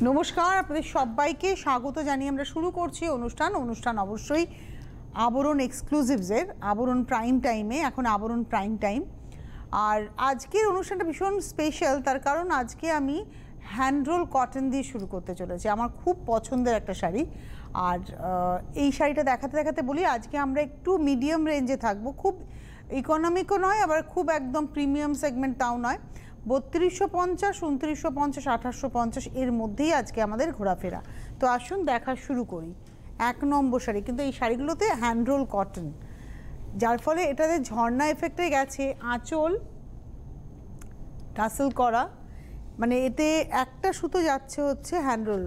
নমস্কার, আপনাদের সবাইকে স্বাগত জানিয়ে আমরা শুরু করছি অনুষ্ঠান অবশ্যই আবরণ এক্সক্লুসিভসের আবরণ প্রাইম টাইমে। এখন আবরণ প্রাইম টাইম, আর আজকের অনুষ্ঠানটা ভীষণ স্পেশাল, তার কারণ আজকে আমি হ্যান্ডরোল কটন দিয়ে শুরু করতে চলেছি। আমার খুব পছন্দের একটা শাড়ি, আর এই শাড়িটা দেখাতে দেখাতে বলি আজকে আমরা একটু মিডিয়াম রেঞ্জে থাকবো, খুব ইকোনমিকও নয় আবার খুব একদম প্রিমিয়াম সেগমেন্ট তাও নয়। 3250, 2950, 2850 এর মধ্যেই আজকে আমাদের ঘোরাফেরা। তো আসুন দেখা শুরু করি। 1 নম্বর শাড়ি, কিন্তু এই শাড়িগুলোতে হ্যান্ডরোল কটন, যার ফলে এটাতে ঝর্ণা এফেক্টে গেছে। আঁচল টাসেল করা, মানে এতে একটা সুতো যাচ্ছে হচ্ছে হ্যান্ডরোল,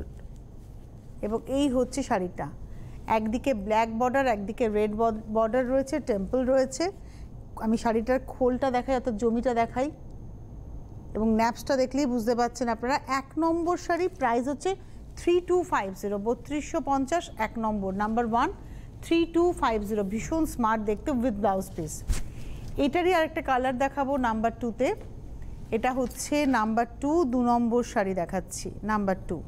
এবং এই হচ্ছে শাড়িটা। একদিকে ব্ল্যাক বর্ডার, একদিকে রেড বর্ডার রয়েছে, টেম্পল রয়েছে। আমি শাড়িটার খোলটা দেখাই, অর্থাৎ জমিটা দেখাই, এবং ন্যাপসটা দেখলেই বুঝতে পারছেন আপনারা। 1 নম্বর শাড়ি, প্রাইস হচ্ছে 3250, 3250, 1 নম্বর, নাম্বার 1 3250। ভীষণ স্মার্ট দেখতে, উইথ ব্লাউজ পিস। এটারই আরেকটা কালার দেখাবো নাম্বার 2তে। এটা হচ্ছে নাম্বার 2, 2 নম্বর শাড়ি দেখাচ্ছি, নাম্বার 2।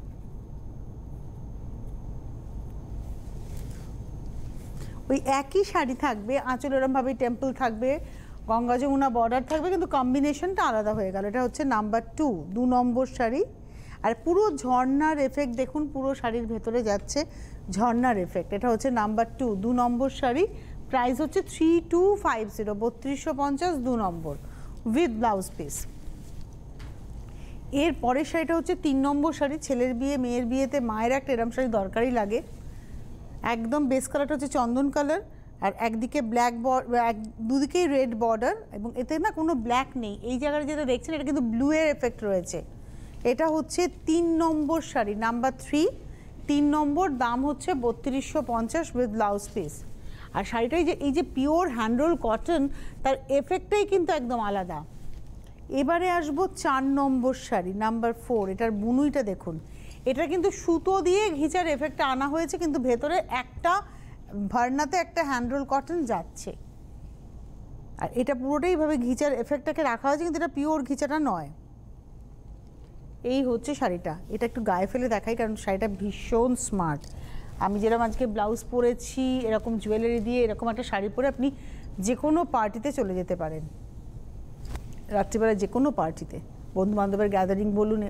ওই একই শাড়ি থাকবে, আঁচল এরমভাবে টেম্পল থাকবে, গঙ্গা যমুনা বর্ডার থাকবে, কিন্তু কম্বিনেশনটা আলাদা হয়ে গেল। এটা হচ্ছে নাম্বার 2, 2 নম্বর শাড়ি। আর পুরো ঝর্ণার এফেক্ট দেখুন, পুরো শাড়ির ভেতরে যাচ্ছে ঝর্ণার এফেক্ট। এটা হচ্ছে নাম্বার 2, 2 নম্বর শাড়ি। প্রাইস হচ্ছে 3250, 3250, 2 নম্বর, উইথ ব্লাউজ পিস। এর পরের শাড়িটা হচ্ছে 3 নম্বর শাড়ি। ছেলের বিয়ে, মেয়ের বিয়েতে মায়ের একটা এরম শাড়ি দরকারই লাগে। একদম বেস কালারটা হচ্ছে চন্দন কালার, আর একদিকে ব্ল্যাক দুদিকেই রেড বর্ডার, এবং এতে না কোনো ব্ল্যাক নেই। এই জায়গায় যেটা দেখছেন এটা কিন্তু ব্লু এর এফেক্ট রয়েছে। এটা হচ্ছে 3 নম্বর শাড়ি, নাম্বার 3, 3 নম্বর, দাম হচ্ছে 3250, উইথ ব্লাউজ পিস। আর শাড়িটাই যে এই যে পিওর হ্যান্ডরোল কটন, তার এফেক্টটাই কিন্তু একদম আলাদা। এবারে আসবো 4 নম্বর শাড়ি, নাম্বার 4। এটার বুনুইটা দেখুন, এটা কিন্তু সুতো দিয়ে ঘিচার এফেক্টটা আনা হয়েছে, কিন্তু ভেতরে একটা ভার্নাতে একটা হ্যান্ডরোল কটন যাচ্ছে। আর এটা পুরোটাই ভাবে ঘিচার এফেক্টটাকে রাখা হয়েছে, কিন্তু এটা পিওর ঘিচাটা নয়। এই হচ্ছে শাড়িটা। এটা একটু গায়ে ফেলে দেখাই, কারণ শাড়িটা ভীষণ স্মার্ট। আমি যেরকম আজকে ব্লাউজ পরেছি, এরকম জুয়েলারি দিয়ে এরকম একটা শাড়ি পরে আপনি যে কোনো পার্টিতে চলে যেতে পারেন, রাত্রিবেলা যে কোনো পার্টিতে, বন্ধুবান্ধবের গ্যাদারিং বলুন।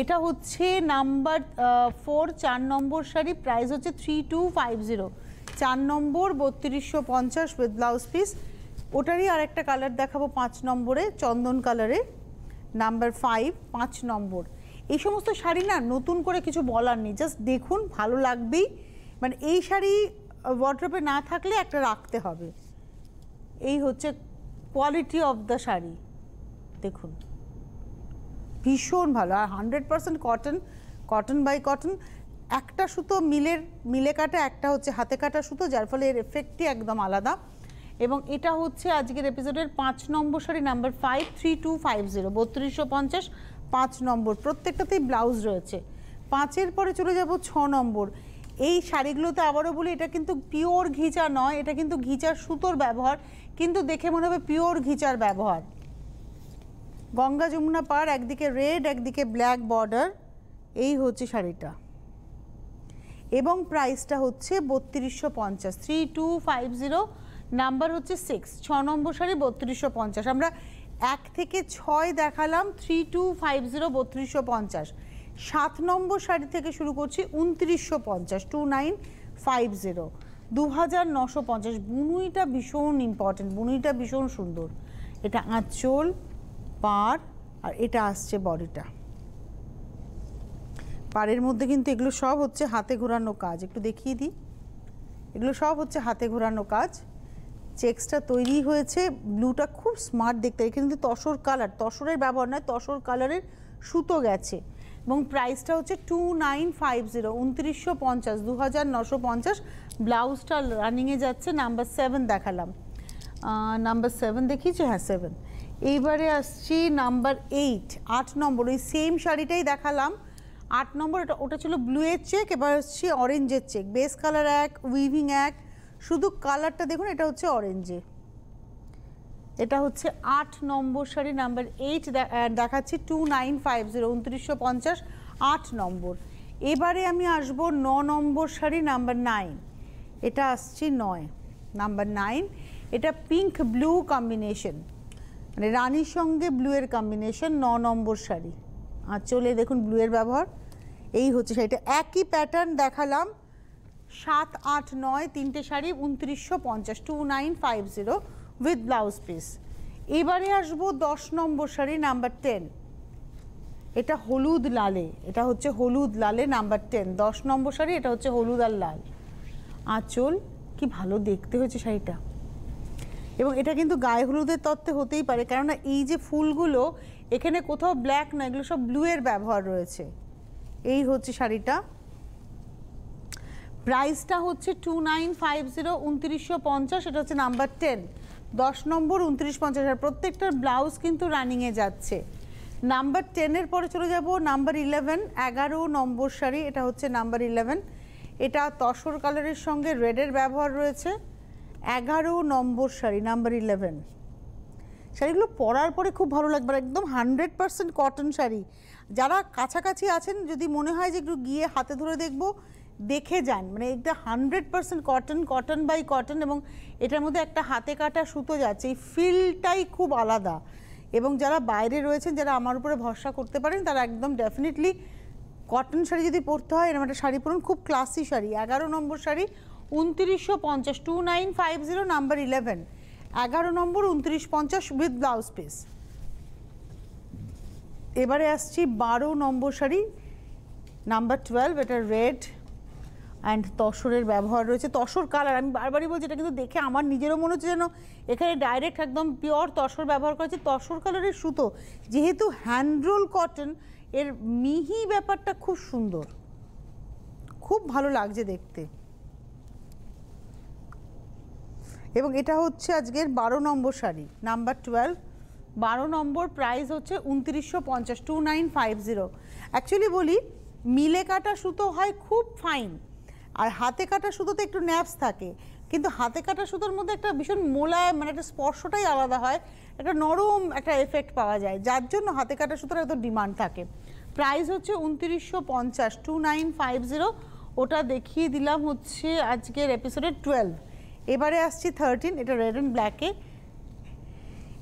এটা হচ্ছে নাম্বার 4, 4 নম্বর শাড়ি। প্রাইস হচ্ছে 3250, 4 নম্বর, 3250, উইথ ব্লাউজ পিস। ওটারই আরেকটা কালার দেখাবো 5 নম্বরে, চন্দন কালারে, নাম্বার 5, 5 নম্বর। এই সমস্ত শাড়ি না নতুন করে কিছু বলার নেই, জাস্ট দেখুন, ভালো লাগবেই। মানে এই শাড়ি ওয়ার্ড্রোবে না থাকলে একটা রাখতে হবে। এই হচ্ছে কোয়ালিটি অফ দ্য শাড়ি, দেখুন ভীষণ ভালো। আর 100% কটন, কটন বাই কটন। একটা সুতো মিলে কাটা, একটা হচ্ছে হাতে কাটা সুতো, যার ফলে এর এফেক্টই একদম আলাদা। এবং এটা হচ্ছে আজকের এপিসোডের 5 নম্বর শাড়ি, নাম্বার 5, 3250, 3250, 5 নম্বর। প্রত্যেকটাতেই ব্লাউজ রয়েছে। 5-এর পরে চলে যাব 6 নম্বর। এই শাড়িগুলোতে আবারও বলি, এটা কিন্তু পিওর ঘিচা নয়, এটা কিন্তু ঘিচার সুতোর ব্যবহার, কিন্তু দেখে মনে হবে পিওর ঘিচার ব্যবহার। গঙ্গা যমুনা পার, একদিকে রেড, একদিকে ব্ল্যাক বর্ডার। এই হচ্ছে শাড়িটা, এবং প্রাইসটা হচ্ছে 3250, 3250, নাম্বার হচ্ছে 6, 6 নম্বর শাড়ি, 3250। আমরা 1 থেকে 6 দেখালাম, 3250, 3250। 7 নম্বর শাড়ি থেকে শুরু করছি, 2950, 2950, 2950। বুনুইটা ভীষণ ইম্পর্টেন্ট, বুনুইটা ভীষণ সুন্দর। এটা আঁচল, পাড়, আর এটা আসছে বডিটা। পাড়ের মধ্যে কিন্তু এগুলো সব হচ্ছে হাতে ঘোরানো কাজ, একটু দেখিয়ে দিই। এগুলো সব হচ্ছে হাতে ঘোরানো কাজ। চেক্সটা তৈরি হয়েছে, ব্লুটা খুব স্মার্ট দেখতে। এখানে কিন্তু তসর কালার, তসরের ব্যবহার নয়, তসর কালারের সুতো গেছে। এবং প্রাইসটা হচ্ছে 2950, 2950, 2950। ব্লাউজটা রানিংয়ে যাচ্ছে। নাম্বার 7 দেখালাম, নাম্বার 7 দেখিয়েছি, হ্যাঁ 7। এইবারে আসছি নাম্বার 8, 8 নম্বর। ওই সেম শাড়িটাই দেখালাম, 8 নম্বর। ওটা ছিল ব্লুয়ের চেক, এবার আসছি অরেঞ্জের চেক। বেস কালার এক, উইভিং এক, শুধু কালারটা দেখুন, এটা হচ্ছে অরেঞ্জে। এটা হচ্ছে 8 নম্বর শাড়ি নাম্বার 8 দেখাচ্ছি 2950 2950 8 নম্বর। এবারে আমি আসব 9 নম্বর শাড়ি নাম্বার 9, এটা আসছি 9 নাম্বার 9। এটা পিঙ্ক ব্লু কম্বিনেশন, মানে রানীর সঙ্গে ব্লু এর কম্বিনেশন, 9 নম্বর শাড়ি। আর চলে দেখুন ব্লু এর ব্যবহার, এই হচ্ছে শাড়িটা। একই প্যাটার্ন দেখালাম 7, 8, 9 তিনটে শাড়ি 2950 2950 উইথ ব্লাউজ পিস। এবারে আসবো 10 নম্বর শাড়ি নাম্বার 10, এটা হলুদ লালে, এটা হচ্ছে হলুদ লালে নাম্বার 10 10 নম্বর শাড়ি, এটা হচ্ছে হলুদ আর লাল। আঁচল কি ভালো দেখতে হয়েছে শাড়িটা, এবং এটা কিন্তু গায়ে হলুদের তত্ত্বে হতেই পারে, কেননা এই যে ফুলগুলো এখানে কোথাও ব্ল্যাক না, এগুলো সব ব্লু এর ব্যবহার রয়েছে। এই হচ্ছে শাড়িটা, প্রাইসটা হচ্ছে 2950 2950, এটা হচ্ছে নাম্বার 10 10 নম্বর 2950। আর প্রত্যেকটার ব্লাউজ কিন্তু রানিংয়ে যাচ্ছে। নাম্বার 10 এর পরে চলে যাব নাম্বার 11 11 নম্বর শাড়ি, এটা হচ্ছে নাম্বার 11, এটা তসর কালারের সঙ্গে রেডের ব্যবহার রয়েছে। 11 নম্বর শাড়ি নাম্বার 11, শাড়িগুলো পরার পরে খুব ভালো লাগবে, একদম 100% কটন শাড়ি। যারা কাছাকাছি আছেন যদি মনে হয় যে একটু গিয়ে হাতে ধরে দেখবো, দেখে যান, মানে এটা 100% কটন, কটন বাই কটন, এবং এটার মধ্যে একটা হাতে কাটা সুতো যাচ্ছে, এই ফিলটাই খুব আলাদা। এবং যারা বাইরে রয়েছেন, যারা আমার উপরে ভরসা করতে পারেন, তারা একদম ডেফিনেটলি কটন শাড়ি যদি পরতে হয় এরকম একটা শাড়ি পরুন, খুব classy sari. 11 number sari 2950 2950 number 11, 11 number 2950 with blouse piece. এবারে আসছি 12 নম্বর শাড়ি নাম্বার 12, এটা রেড অ্যান্ড তসরের ব্যবহার রয়েছে, তসর কালার। আমি বারবারই বলছি, এটা কিন্তু দেখে আমার নিজেরও মনে হচ্ছে যেন এখানে ডাইরেক্ট একদম পিওর তসর ব্যবহার করেছে, তসর কালারের সুতো। যেহেতু হ্যান্ডরোল কটন, এর মিহি ব্যাপারটা খুব সুন্দর, খুব ভালো লাগছে দেখতে। এবং এটা হচ্ছে আজকের 12 নম্বর শাড়ি নাম্বার 12, 12 নম্বর, প্রাইস হচ্ছে 2950 2950। অ্যাকচুয়ালি বলি, মিলে কাটা সুতো হয় খুব ফাইন, আর হাতে কাটা সুতোতে একটু ন্যাপস থাকে, কিন্তু হাতে কাটা সুতোর মধ্যে একটা ভীষণ মোলায়েম, মানে একটা স্পর্শটাই আলাদা হয়, একটা নরম একটা এফেক্ট পাওয়া যায়, যার জন্য হাতে কাটা সুতোর এত ডিমান্ড থাকে। প্রাইস হচ্ছে 2950 2950, ওটা দেখিয়ে দিলাম হচ্ছে আজকের এপিসোডের 12। এবারে আসছি 13, এটা রেড অ্যান্ড ব্ল্যাকে,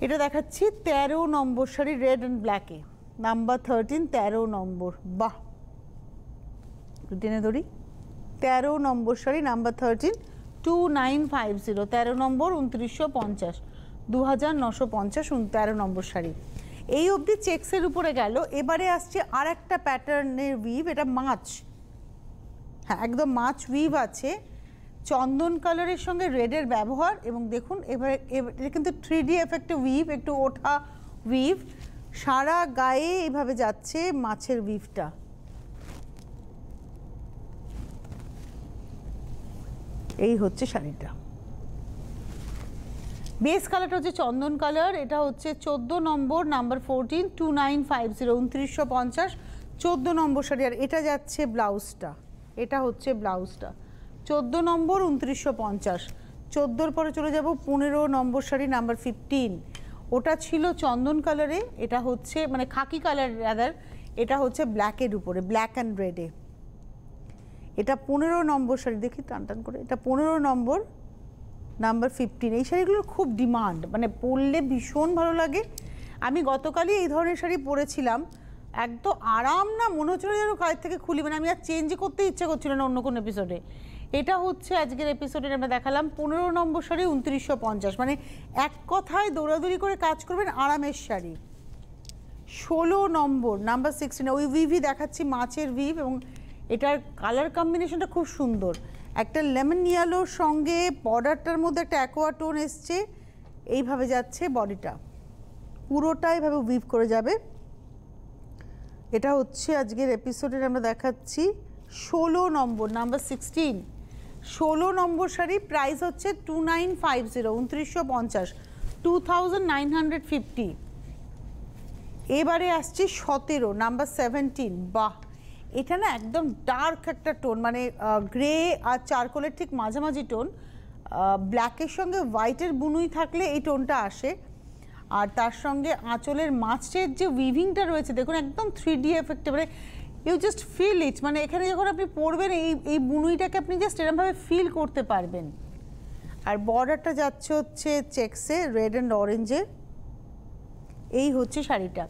এটা দেখাচ্ছি 13 নম্বর শাড়ি রেড অ্যান্ড ব্ল্যাকে নাম্বার 13 13 নম্বর। বাহ, টেনে ধরি, 13 নম্বর শাড়ি নাম্বার 13 2950, 13 নম্বর 2950 2950 13 নম্বর শাড়ি। এই অবধি চেক্সের উপরে গেল। এবারে আসছে আর একটা প্যাটার্নের উইভ, এটা মাছ, হ্যাঁ একদম মাছ উইভ আছে, চন্দন কালারের সঙ্গে রেডের ব্যবহার। এবং দেখুন এবারে এটা কিন্তু 3D এফেক্টে উইভ, একটু ওঠা উইভ, সারা গায়ে এইভাবে যাচ্ছে মাছের উইভটা। এই হচ্ছে শাড়িটা, বেস কালারটা হচ্ছে চন্দন কালার, এটা হচ্ছে 14 নম্বর নাম্বার 14 2950 2950 14 নম্বর শাড়ি। আর এটা যাচ্ছে ব্লাউজটা, এটা হচ্ছে ব্লাউজটা 14 নম্বর 2950। 14-র পরে চলে যাব 15 নম্বর শাড়ি নাম্বার 15, ওটা ছিল চন্দন কালারে, এটা হচ্ছে মানে খাকি কালার রাদার, এটা হচ্ছে ব্ল্যাকের উপরে, ব্ল্যাক অ্যান্ড রেডে। এটা 15 নম্বর শাড়ি, দেখি টান টান করে, এটা 15 নম্বর নাম্বার 15। এই শাড়িগুলোর খুব ডিমান্ড, মানে পরলে ভীষণ ভালো লাগে। আমি গতকালই এই ধরনের শাড়ি পরেছিলাম, একদম আরাম না, মনে হচ্ছিল যেন কাজ থেকে খুলি, মানে আমি আর চেঞ্জ করতে ইচ্ছে করছিল না অন্য কোনো এপিসোডে। এটা হচ্ছে আজকের এপিসোডে আমরা দেখালাম 15 নম্বর শাড়ি 2950, মানে এক কথায় দৌড়াদৌড়ি করে কাজ করবেন, আরামের শাড়ি। 16 নম্বর নাম্বার 16, ওই উইভই দেখাচ্ছি, মাছের উইভ, এবং এটার কালার কম্বিনেশনটা খুব সুন্দর, একটা লেমন ইয়েলোর সঙ্গে বর্ডারটার মধ্যে একটা অ্যাকোয়া টোন এসছে, এইভাবে যাচ্ছে বডিটা, পুরোটা এইভাবে উইভ করে যাবে। এটা হচ্ছে আজকের এপিসোডের আমরা দেখাচ্ছি 16 নম্বর নাম্বার 16, 16 নম্বর শাড়ি, প্রাইস হচ্ছে 2950 2950 2950। এবারে আসছে 17 নাম্বার 17, বাহ, এটা না একদম ডার্ক একটা টোন, মানে গ্রে আর চারকোলের ঠিক মাঝামাঝি টোন, ব্ল্যাকের সঙ্গে হোয়াইটের বুনুই থাকলে এই টোনটা আসে। আর তার সঙ্গে আঁচলের মাছের যে উইভিংটা রয়েছে দেখুন একদম 3D এফেক্টে, মানে ইউ জাস্ট ফিল ইট, মানে এখানে যখন আপনি পরবেন এই বুনুইটাকে আপনি জাস্ট এরকমভাবে ফিল করতে পারবেন। আর বর্ডারটা যাচ্ছে হচ্ছে চেক্সে, রেড অ্যান্ড অরেঞ্জে। এই হচ্ছে শাড়িটা।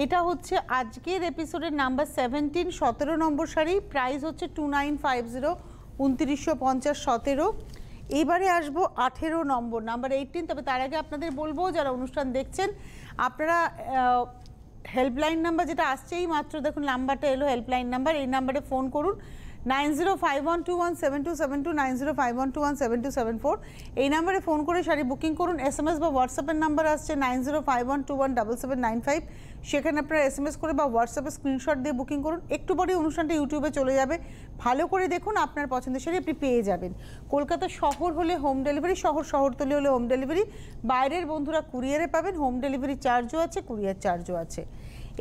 এটা হচ্ছে আজকের এপিসোডের নাম্বার 17, 17 নম্বর শাড়ি। প্রাইস হচ্ছে 2950, 2950, 17। এবারে আসবো 18 নম্বর, নাম্বার 18। তবে তার আগে আপনাদের বলবো যারা অনুষ্ঠান দেখছেন আপনারা হেল্পলাইন নাম্বার যেটা আসছেই মাত্র দেখুন নাম্বারটা এলো, হেল্পলাইন নাম্বার, এই নাম্বারে ফোন করুন 9051217272, 9051217274। এই নাম্বারে ফোন করে শাড়ি বুকিং করুন। SMS বা হোয়াটসঅ্যাপের নাম্বার আসছে 9051217795, সেখানে আপনারা SMS করে বা হোয়াটসঅ্যাপে স্ক্রিনশট দিয়ে বুকিং করুন। একটু পরেই অনুষ্ঠানটা ইউটিউবে চলে যাবে, ভালো করে দেখুন, আপনার পছন্দের শাড়ি আপনি পেয়ে যাবেন। কলকাতা শহর হলে হোম ডেলিভারি, শহরতলি হলে হোম ডেলিভারি, বাইরের বন্ধুরা কুরিয়ারে পাবেন, হোম ডেলিভারি চার্জও আছে, কুরিয়ার চার্জও আছে।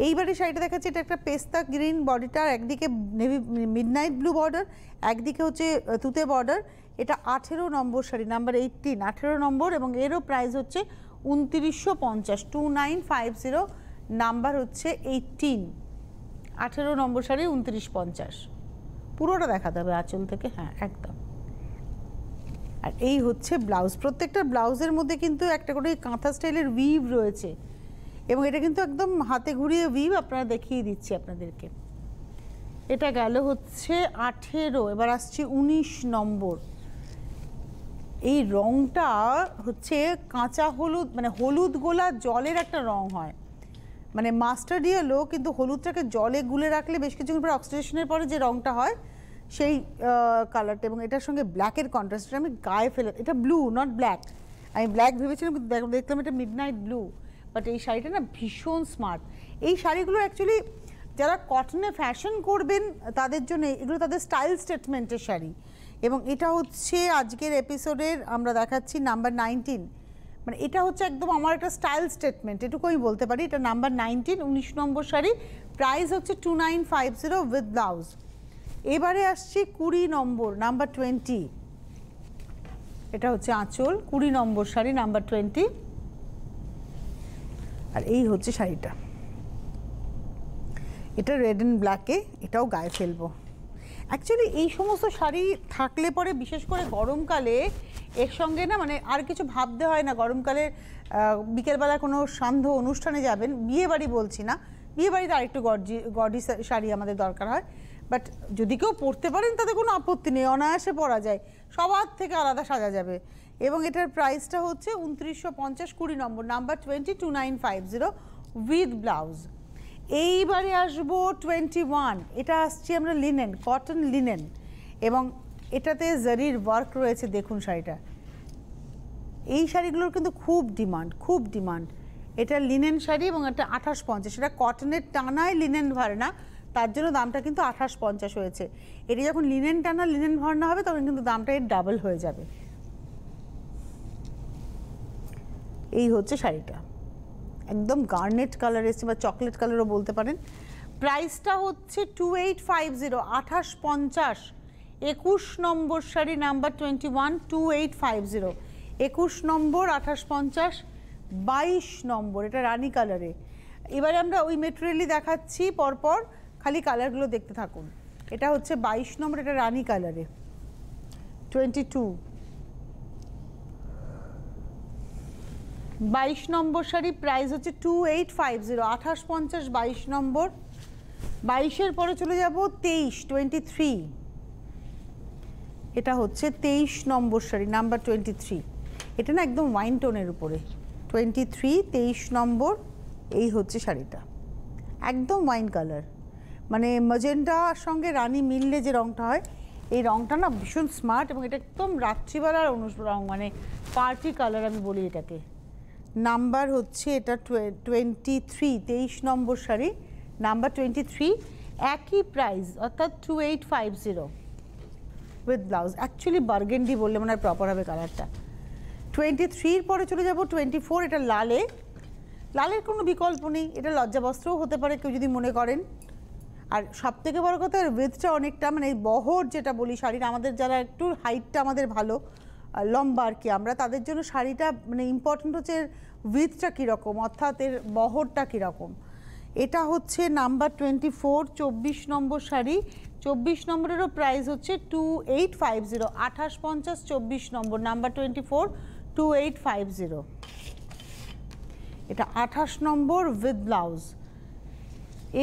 এইবারে শাড়িটা দেখাচ্ছি, এটা একটা পেস্তা গ্রিন বডিটার, একদিকে নেভি মিডনাইট ব্লু বর্ডার, একদিকে হচ্ছে তুতে বর্ডার। এটা 18 নম্বর শাড়ি, নাম্বার 18, 18 নম্বর, এবং এরও প্রাইস হচ্ছে 2950, 2950, নাম্বার হচ্ছে 18, 18 নম্বর শাড়ি 2950। পুরোটা দেখাতে হবে আঁচল থেকে, হ্যাঁ একদম। আর এই হচ্ছে ব্লাউজ, প্রত্যেকটা ব্লাউজের মধ্যে কিন্তু একটা করে কাঁথা স্টাইলের উইভ রয়েছে, এবং এটা কিন্তু একদম হাতে ঘুরিয়ে উইভ আপনারা দেখিয়ে দিচ্ছি আপনাদেরকে। এটা গেল হচ্ছে 18, এবার আসছি 19 নম্বর। এই রংটা হচ্ছে কাঁচা হলুদ, মানে হলুদ গোলা জলের একটা রং হয়, মানে মাস্টার্ড ইয়েলো, কিন্তু হলুদটাকে জলে গুলে রাখলে বেশ কিছুক্ষণ পরে অক্সিডেশনের পরে যে রংটা হয় সেই কালারটা, এবং এটার সঙ্গে ব্ল্যাকের কন্ট্রাস্টটা আমি গায়ে ফেলে, এটা ব্লু নট ব্ল্যাক, আমি ব্ল্যাক ভেবেছিলাম দেখলাম এটা মিডনাইট ব্লু, বাট এই শাড়িটা না ভীষণ স্মার্ট। এই শাড়িগুলো অ্যাকচুয়ালি যারা কটনে ফ্যাশন করবেন তাদের জন্য, এগুলো তাদের স্টাইল স্টেটমেন্টের শাড়ি। এবং এটা হচ্ছে আজকের এপিসোডের আমরা দেখাচ্ছি নাম্বার 19, মানে এটা হচ্ছে একদম আমার একটা স্টাইল স্টেটমেন্ট, এটুকু আমি বলতে পারি। এটা নাম্বার 19, 19 নম্বর শাড়ি, প্রাইস হচ্ছে 2950 উইথ ব্লাউজ। এবারে আসছি 20 নম্বর, নাম্বার 20। এটা হচ্ছে আঁচল, 20 নম্বর শাড়ি, নাম্বার 20। আর এই হচ্ছে শাড়িটা, এটা রেড অ্যান্ড ব্ল্যাকে, এটাও গায়ে ফেলবো। অ্যাকচুয়ালি এই সমস্ত শাড়ি থাকলে পরে বিশেষ করে গরমকালে এর সঙ্গে না মানে আর কিছু ভাবতে হয় না। গরমকালে বিকেলবেলা কোনো সান্ধ্য অনুষ্ঠানে যাবেন, বিয়ে বাড়ি বলছি না, বিয়ে বাড়িতে আরেকটু গডি শাড়ি আমাদের দরকার হয়, বাট যদি কেউ পরতে পারেন তাতে কোনো আপত্তি নেই, অনায়াসে পরা যায়, সবার থেকে আলাদা সাজা যাবে। এবং এটার প্রাইসটা হচ্ছে 2950, 20 নম্বর, নাম্বার 20, 2950 উইথ ব্লাউজ। এইবারে আসবো 21, এটা আসছি আমরা লিনেন, কটন লিনেন, এবং এটাতে জারির ওয়ার্ক রয়েছে, দেখুন শাড়িটা। এই শাড়িগুলোর কিন্তু খুব ডিমান্ড, খুব ডিমান্ড। এটা লিনেন শাড়ি এবং এটা 2850, এটা কটনের টানায় লিনেন ভরনা, তার জন্য দামটা কিন্তু 2850 হয়েছে। এটা যখন লিনেন টানা লিনেন ভরনা হবে তখন কিন্তু দামটা এর ডাবল হয়ে যাবে। এই হচ্ছে শাড়িটা, একদম গার্নেট কালার এসছে বা চকলেট কালারও বলতে পারেন। প্রাইসটা হচ্ছে 2850, 2850, 21 নম্বর শাড়ি, নাম্বার 21, 2850, 21 নম্বর, 2850, 22 নম্বর, এটা রানী কালারে। এবারে আমরা ওই মেটেরিয়ালই দেখাচ্ছি পরপর, খালি কালারগুলো দেখতে থাকুন। এটা হচ্ছে 22 নম্বর, এটা রানী কালারে, 22। 22 নম্বর শাড়ি, প্রাইস হচ্ছে 2850, 2850, 22 নম্বর। 22-এর পরে চলে যাব 23, এটা হচ্ছে 23 নম্বর শাড়ি, নাম্বার 23। এটা না একদম ওয়াইন টোনের উপরে, 23, 23 নম্বর। এই হচ্ছে শাড়িটা, একদম ওয়াইন কালার, মানে ম্যাজেন্টার সঙ্গে রানী মিললে যে রঙটা হয়, এই রঙটা না ভীষণ স্মার্ট, এবং এটা একদম রাত্রিবেলার রঙ, মানে পার্টি কালার আমি বলি এটাকে। নাম্বার হচ্ছে এটা 23, 23 নম্বর শাড়ি, নাম্বার 23, একই প্রাইস অর্থাৎ 2850 উইথ ব্লাউজ। অ্যাকচুয়ালি বার্গেন্ডি বললে মনে হয় প্রপার হবে কালারটা। 23-র পরে চলে যাব 24, এটা লালে, লালের কোনো বিকল্প নেই, এটা লজ্জাবস্ত্রও হতে পারে কেউ যদি মনে করেন। আর সব থেকে বড় কথা উইথটা অনেকটা, মানে বহর যেটা বলি শাড়ির, আমাদের যারা একটু হাইটটা আমাদের ভালো, লম্বা আর কি, আমরা তাদের জন্য শাড়িটা মানে ইম্পর্টেন্ট হচ্ছে উইথটা কীরকম, অর্থাৎ এর বহরটা কীরকম। এটা হচ্ছে নাম্বার 24, 24 নম্বর শাড়ি। 24 নম্বরেরও প্রাইস হচ্ছে 2850, 2850, 24 নম্বর, নাম্বার 24, 2850। এটা 28 নম্বর উইথ ব্লাউজ।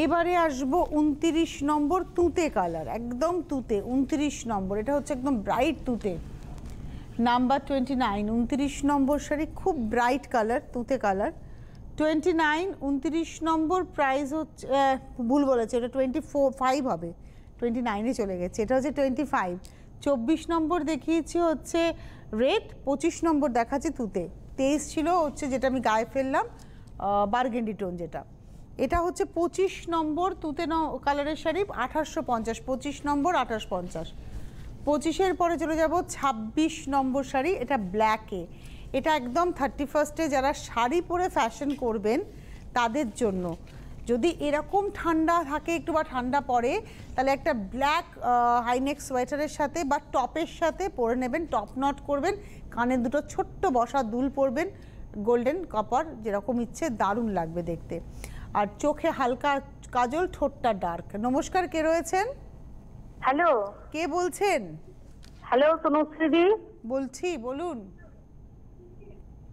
এবারে আসবো 29 নম্বর, তুঁতে কালার, একদম তুঁতে, 29 নম্বর, এটা হচ্ছে একদম ব্রাইট তুঁতে, নাম্বার 29, 29 নম্বর শাড়ি, খুব ব্রাইট কালার, তুঁতে কালার। 29, 29 নম্বর প্রাইস হচ্ছে, ভুল বলেছে, এটা 25 হবে, 29-এ চলে গেছে, এটা হচ্ছে 25। 24 নম্বর দেখিয়েছি হচ্ছে রেড, 25 নম্বর দেখাচ্ছি তুঁতে, 23 ছিল হচ্ছে যেটা আমি গায়ে ফেললাম বার্গেন্ডি টোন যেটা, এটা হচ্ছে 25 নম্বর তুঁতে কালারের শাড়ি, 2850, 25 নম্বর 2850। 25-এর পরে চলে যাব 26 নম্বর শাড়ি, এটা ব্ল্যাকে, এটা একদম 31স্টে যারা শাড়ি পরে ফ্যাশন করবেন তাদের জন্য, যদি এরকম ঠান্ডা থাকে একটু বা ঠান্ডা পড়ে, তাহলে একটা ব্ল্যাক হাইনেক সোয়েটারের সাথে বা টপের সাথে পরে নেবেন, টপ নট করবেন, কানে দুটো ছোট্ট বসা দুল পরবেন, গোল্ডেন কপার যেরকম ইচ্ছে, দারুণ লাগবে দেখতে। আর চোখে হালকা কাজল, ঠোঁটটা ডার্ক। নমস্কার, কে রয়েছেন? হ্যালো, কে বলছেন? হ্যালো তনুশ্রী বলছি, বলুন।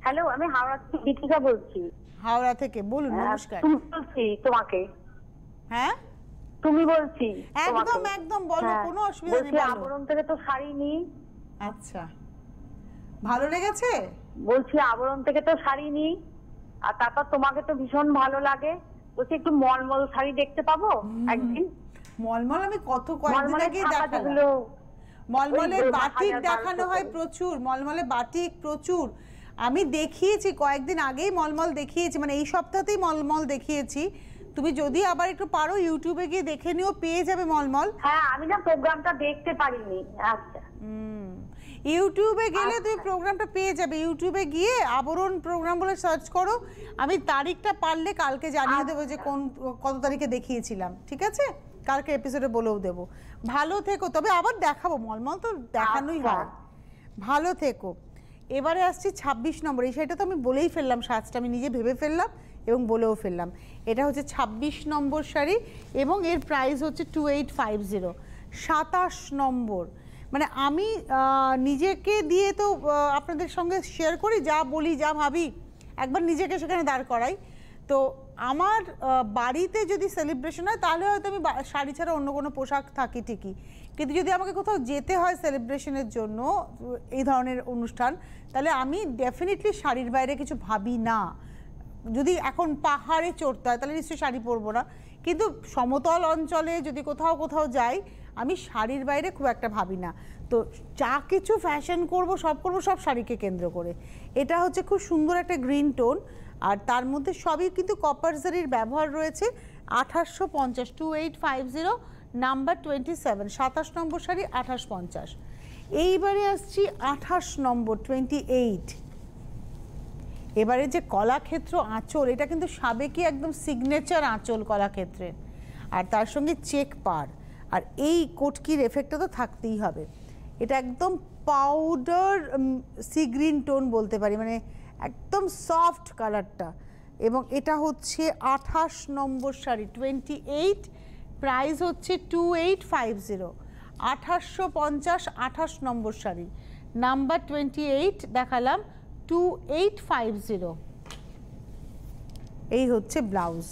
হ্যালো, আমি হাওড়া থেকে দীপিকা বলছি। হাওড়া থেকে বলুন। নমস্কার। তুমি বলছি তোমাকে। হ্যাঁ, তুমি বলছি একদম একদম বলো, কোনো অসুবিধা নেই, বলো। আবরণ থেকে তো শাড়ি নি। আচ্ছা, ভালো লেগেছে? বলছি আবরণ থেকে তো শাড়ি নি, আর তারপর তোমাকে তো ভীষণ ভালো লাগে, বলছি একটু মলমল শাড়ি দেখতে পাবো একদিন। মলমল আমি কয়েকদিন আগে দেখালাম, মলমলের বাটিক দেখানো হয় প্রচুর, মলমলে বাটিক প্রচুর, আমি দেখিয়েছি কয়েকদিন আগেই মলমল দেখিয়েছি, মানে এই সপ্তাহতেই মলমল দেখিয়েছি। তুমি যদি আবার একটু পারো ইউটিউবে গিয়ে দেখে নিও, পেয়ে যাবে মলমল। হ্যাঁ, আমি না প্রোগ্রামটা দেখতে পারিনি। আচ্ছা, ইউটিউবে গেলে তুমি প্রোগ্রামটা পেয়ে যাবে, ইউটিউবে গিয়ে আবরণ প্রোগ্রাম বলে সার্চ করো, আমি তারিখটা পারলে কালকে জানিয়ে দেবো যে কত তারিখে দেখিয়েছিলাম, ঠিক আছে? কালকে এপিসোডে বলেও দেবো। ভালো থেকো, তবে আবার দেখাবো, মলমল তো দেখানোই হয়। ভালো থেকো। এবারে আসছি 26 নম্বর, এই শাড়িটা তো আমি বলেই ফেললাম, সাজটা আমি নিজে ভেবে ফেললাম এবং বলেও ফেললাম। এটা হচ্ছে 26 নম্বর শাড়ি এবং এর প্রাইস হচ্ছে 2850। 27 নম্বর, মানে আমি নিজেকে দিয়ে তো আপনাদের সঙ্গে শেয়ার করি, যা বলি যা ভাবি, একবার নিজেকে সেখানে দাঁড় করাই। তো আমার বাড়িতে যদি সেলিব্রেশন হয় তাহলে হয়তো আমি শাড়ি ছাড়া অন্য কোনো পোশাক থাকি ঠিকই, কিন্তু যদি আমাকে কোথাও যেতে হয় সেলিব্রেশনের জন্য, এই ধরনের অনুষ্ঠান, তাহলে আমি ডেফিনেটলি শাড়ির বাইরে কিছু ভাবি না। যদি এখন পাহাড়ে চড়তে হয় তাহলে নিশ্চয়ই শাড়ি পরবো না, কিন্তু সমতল অঞ্চলে যদি কোথাও যাই, আমি শাড়ির বাইরে খুব একটা ভাবি না। তো যা কিছু ফ্যাশন করব সব শাড়িকে কেন্দ্র করে। এটা হচ্ছে খুব সুন্দর একটা গ্রিন টোন, আর তার মধ্যে সবই কিন্তু কপার জারির ব্যবহার রয়েছে। 2850, 2850, নাম্বার 27, 27 নম্বর শাড়ি, 2850। এইবারে আসছি 28 নম্বর, 28। এবারে যে কলাক্ষেত্র আঁচল, এটা কিন্তু সাবেকি একদম সিগনেচার আঁচল কলাক্ষেত্রের, আর তার সঙ্গে চেক পার, আর এই কোটকির এফেক্টটা তো থাকতেই হবে। এটা একদম পাউডার সি গ্রিন টোন বলতে পারি, মানে একদম সফট কালারটা, এবং এটা হচ্ছে 28 নম্বর শাড়ি, 28, প্রাইস হচ্ছে 2850, 2850, 28 নম্বর শাড়ি, নাম্বার 28 দেখালাম, 2850। এই হচ্ছে ব্লাউজ,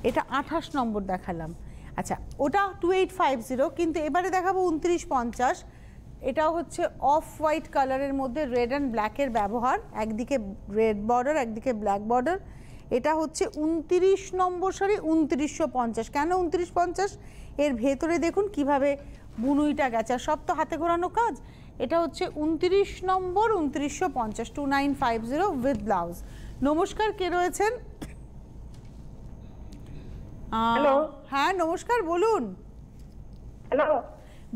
এটা 28 নম্বর দেখালাম। আচ্ছা, ওটা 2850, কিন্তু এবারে দেখাবো 2950। এটাও হচ্ছে অফ হোয়াইট কালারের মধ্যে রেড অ্যান্ড ব্ল্যাকের ব্যবহার, একদিকে রেড বর্ডার একদিকে ব্ল্যাক বর্ডার। এটা হচ্ছে 29 নম্বর শাড়ি, 2950। কেন 2950? এর ভেতরে দেখুন কিভাবে বুনুইটা গেছে, আর সব তো হাতে ঘোরানো কাজ। এটা হচ্ছে 29 নম্বর, 2950, 2950 উইথ ব্লাউজ। নমস্কার, কে রয়েছেন? হ্যালো। হ্যাঁ নমস্কার, বলুন। হ্যালো,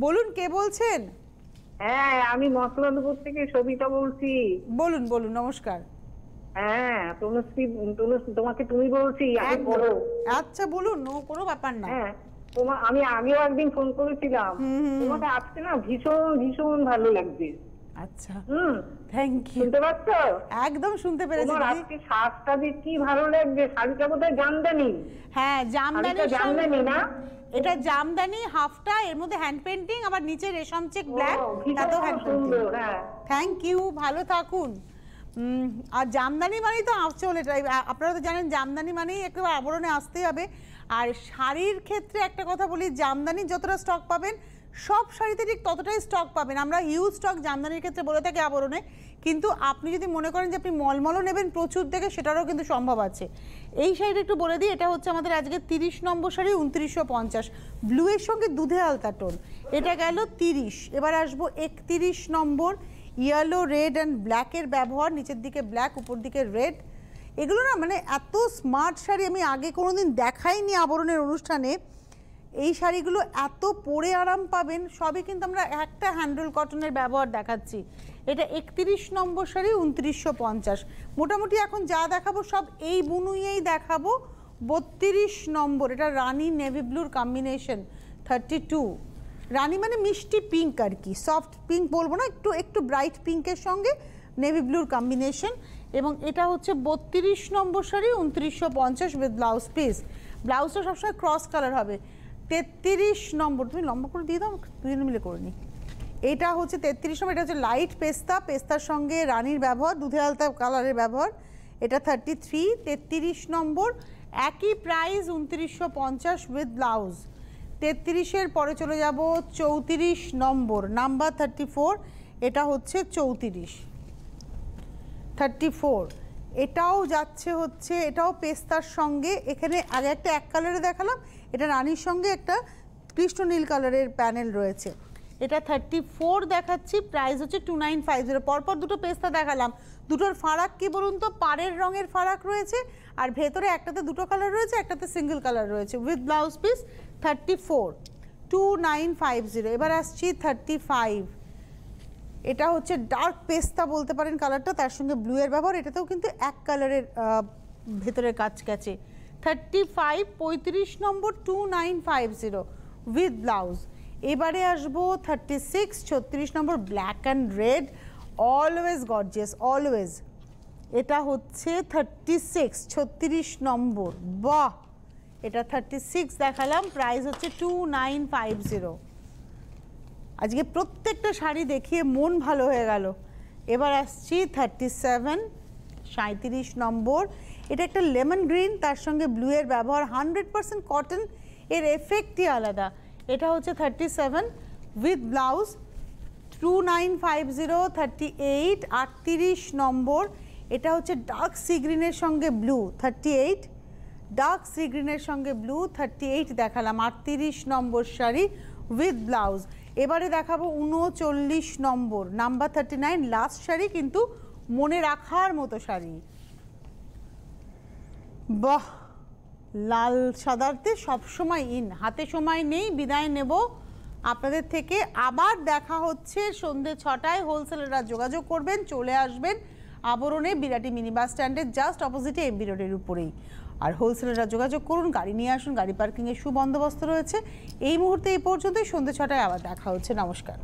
বলুন, কে বলছেন? হ্যাঁ, আমি মসলাদপুর থেকে সবিতা বলছি। বলুন বলুন, নমস্কার। হ্যাঁ, তনুশ্রী, তোমাকে তুমি বলছি, আমি বলো। আচ্ছা বলুন, কোনো ব্যাপার না। হ্যাঁ, আমি আগেও একদিন ফোন করেছিলাম, তোমাকে আজকে না ভীষণ ভীষণ ভালো লাগছে। আচ্ছা, হুম, থ্যাংক ইউ। শুনতে পাচ্ছ? একদম শুনতে পেরেছি তোমার দিদি। আজকে সাজটা যে কি ভালো লাগছে, শাড়িটা বোধহয় জামদানি। হ্যাঁ, শাড়িটা জামদানি। জামদানি না? এটা জামদানি হাফটা, এর মধ্যে হ্যান্ড পেন্টিং, আবার নিচে রেশম চেক ব্ল্যাক, ভীষণ তাতেও হ্যান্ড পেন্টিং। সুন্দর। হ্যাঁ, থ্যাংক ইউ, ভালো থাকুন। আর জামদানি মানেই তো আঁচল, এটা আপনারা তো জানেন জামদানি মানেই একেবারে আবরণে আসতেই হবে। আর শাড়ির ক্ষেত্রে একটা কথা বলি, জামদানি যতটা স্টক পাবেন সব শাড়িতে ঠিক ততটাই স্টক পাবেন। আমরা হিউজ স্টক জামদানির ক্ষেত্রে বলে থাকি আবরণে, কিন্তু আপনি যদি মনে করেন যে আপনি মলমলও নেবেন প্রচুর থেকে, সেটারও কিন্তু সম্ভব আছে। এই শাড়িটা একটু বলে দিই, এটা হচ্ছে আমাদের আজকে 30 নম্বর শাড়ি, 2950, ব্লুয়ের সঙ্গে দুধে আলতা টোন, এটা গেল 30। এবার আসবো 31 নম্বর, ইয়েলো রেড অ্যান্ড ব্ল্যাকের ব্যবহার, নিচের দিকে ব্ল্যাক উপর দিকে রেড। এগুলো না মানে এত স্মার্ট শাড়ি আমি আগে কোনোদিন দেখাইনি আবরণের অনুষ্ঠানে। এই শাড়িগুলো এত পরে আরাম পাবেন, সবই কিন্তু আমরা একটা হ্যান্ডেল কটনের ব্যবহার দেখাচ্ছি। এটা 31 নম্বর শাড়ি, 2950। মোটামুটি এখন যা দেখাবো সব এই বুনুইয়েই দেখাবো। 32 নম্বর, এটা রানী নেভি ব্লুর কম্বিনেশন, 32। রানী মানে মিষ্টি পিঙ্ক আর কি, সফট পিঙ্ক বলবো না, একটু একটু ব্রাইট পিঙ্কের সঙ্গে নেভি ব্লুর কম্বিনেশন। এবং এটা হচ্ছে 32 নম্বর শাড়ি, 2950 উইথ ব্লাউজ পিস। ব্লাউজটা সবসময় ক্রস কালার হবে। 33 নম্বর, তুমি লম্বা করে দিয়ে দাও, দুজনে মিলে করে নিই। এটা হচ্ছে 33 নম্বর, এটা হচ্ছে লাইট পেস্তা, পেস্তার সঙ্গে রানীর ব্যবহার, দুধে আলতা কালারের ব্যবহার। এটা 33। 33 নম্বর, একই প্রাইস 2950 উইথ ব্লাউজ। 33-এর পরে চলে যাব 34 নম্বর, নাম্বার 34, এটা হচ্ছে 34। এটাও যাচ্ছে হচ্ছে, এটাও পেস্তার সঙ্গে, এখানে আগে একটা এক কালারে দেখালাম, এটা রানীর সঙ্গে একটা কৃষ্ণ নীল কালারের প্যানেল রয়েছে। এটা 34 দেখাচ্ছি, প্রাইস হচ্ছে 2950। পরপর দুটো পেস্তা দেখালাম, দুটোর ফারাক কি বলুন তো, পাড়ের রঙের ফারাক রয়েছে, আর ভেতরে একটাতে দুটো কালার রয়েছে, একটাতে সিঙ্গেল কালার রয়েছে উইথ ব্লাউজ পিস। 34, 2950। এবার আসছি 35। এটা হচ্ছে ডার্ক পেস্তা বলতে পারেন কালারটা, তার সঙ্গে ব্লু এর ব্যবহার, এটাতেও কিন্তু এক কালারের ভেতরের কাজ গেছে। 35, 35 নম্বর, 2950 উইথ ব্লাউজ। এবারে আসবো 36, 36 number, black and red, always gorgeous, always. এটা হচ্ছে 36, 36 নম্বর, বাহ, এটা 36 দেখালাম, প্রাইস হচ্ছে 2950। আজকে প্রত্যেকটা শাড়ি দেখিয়ে মন ভালো হয়ে গেল। এবার আসছি 37, 37 নম্বর, এটা একটা লেমন গ্রিন, তার সঙ্গে ব্লু এর ব্যবহার, 100% কটন, এর এফেক্টই আলাদা। এটা হচ্ছে 37 উইথ ব্লাউজ, 2950। 38, 38 নম্বর, এটা হচ্ছে ডার্ক সি গ্রিনের সঙ্গে ব্লু, 38, ডার্ক সি গ্রিনের সঙ্গে ব্লু, 38 দেখালাম। 38 নম্বর শাড়ি উইথ ব্লাউজ। এবারে দেখাবো 39 নম্বর, নাম্বার 39, লাস্ট শাড়ি, কিন্তু মনে রাখার মতো শাড়ি। বাহ, লাল সাদাতে সবসময় ইন, হাতে সময় নেই, বিদায় নেব আপনাদের থেকে। আবার দেখা হচ্ছে সন্ধ্যে 6টায়। হোলসেলাররা যোগাযোগ করবেন, চলে আসবেন আবরণে, বিরাটি মিনি বাস স্ট্যান্ডের জাস্ট অপোজিটে, এমবি রোডের উপরেই। আর হোলসেলাররা যোগাযোগ করুন, গাড়ি নিয়ে আসুন, গাড়ি পার্কিংয়ের সুবন্দোবস্ত রয়েছে। এই মুহূর্তে এই পর্যন্তই, সন্ধ্যে 6টায় আবার দেখা হচ্ছে। নমস্কার।